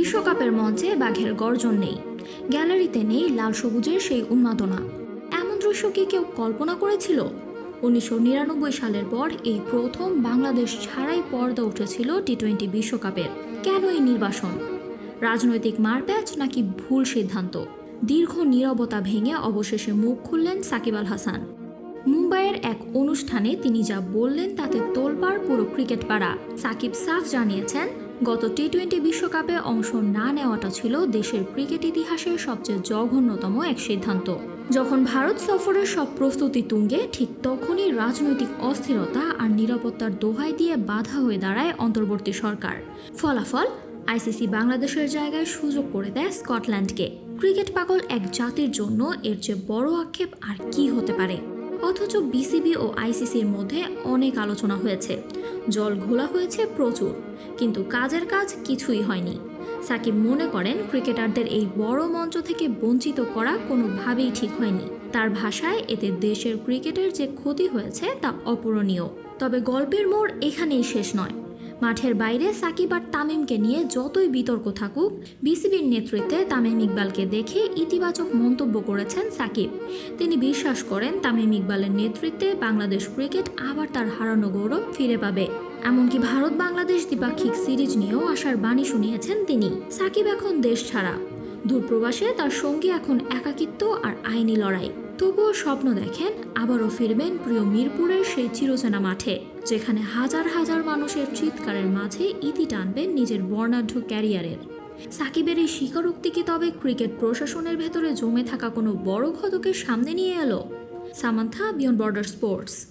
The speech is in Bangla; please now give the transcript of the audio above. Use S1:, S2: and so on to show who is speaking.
S1: বিশ্বকাপের মঞ্চে বাঘের গর্জন নেই, গ্যালারিতে নেই লাল সবুজের সেই উন্মাদনা। এমন দৃশ্য কি কেউ কল্পনা করেছিল? 1999 সালের পর এই প্রথম বাংলাদেশ ছাড়াই পর্দা উঠেছিল টি-20 বিশ্বকাপের। কেন এই নির্বাসন? রাজনৈতিক মারপ্যাচ নাকি ভুল সিদ্ধান্ত? দীর্ঘ নীরবতা ভেঙে অবশেষে মুখ খুললেন সাকিব আল হাসান। মুম্বাইয়ের এক অনুষ্ঠানে তিনি যা বললেন তাতে তোলপাড় পুরো ক্রিকেট পাড়া। সাকিব সাফ জানিয়েছেন, গত টি-20 বিশ্বকাপে অংশ না নেওয়াটা ছিল দেশের ক্রিকেট ইতিহাসের সবচেয়ে জঘন্যতম এক সিদ্ধান্ত। যখন ভারত সফরের সব প্রস্তুতি তুঙ্গে, ঠিক তখনই রাজনৈতিক অস্থিরতা আর নিরাপত্তার দোহাই দিয়ে বাধা হয়ে দাঁড়ায় অন্তর্বর্তী সরকার। ফলাফল, আইসিসি বাংলাদেশের জায়গায় সুযোগ করে দেয় স্কটল্যান্ডকে। ক্রিকেট পাগল এক জাতির জন্য এর চেয়ে বড় আক্ষেপ আর কি হতে পারে? অথচ বিসিবি ও আইসিসির মধ্যে অনেক আলোচনা হয়েছে, জল ঘোলা হয়েছে প্রচুর, কিন্তু কাজের কাজ কিছুই হয়নি। সাকিব মনে করেন, ক্রিকেটারদের এই বড় মঞ্চ থেকে বঞ্চিত করা কোনোভাবেই ঠিক হয়নি। তার ভাষায়, এতে দেশের ক্রিকেটের যে ক্ষতি হয়েছে তা অপূরণীয়। তবে গল্পের মোড় এখানেই শেষ নয়। মাঠের বাইরে সাকিব আর তামিমকে নিয়ে যতই বিতর্ক থাকুক, বিসিবির নেতৃত্বে তামিম ইকবালকে দেখে ইতিবাচক মন্তব্য করেছেন সাকিব। তিনি বিশ্বাস করেন, তামিম ইকবালের নেতৃত্বে বাংলাদেশ ক্রিকেট আবার তার হারানো গৌরব ফিরে পাবে। এমনকি ভারত বাংলাদেশ দ্বিপাক্ষিক সিরিজ নিয়েও আশার বাণী শুনিয়েছেন তিনি। সাকিব এখন দেশ ছাড়া, দূরপ্রবাসে তার সঙ্গী এখন একাকিত্ব আর আইনি লড়াই। তবুও স্বপ্ন দেখেন আবারও ফিরবেন প্রিয় মিরপুরের সেই চিরচেনা মাঠে, যেখানে হাজার হাজার মানুষের চিৎকারের মাঝে ইতি টানবেন নিজের বর্ণাঢ্য ক্যারিয়ারের। সাকিবের এই স্বীকারোক্তি কি তবে ক্রিকেট প্রশাসনের ভেতরে জমে থাকা কোনো বড় ঘটকের সামনে নিয়ে এলো? Samantha, beyond border sports.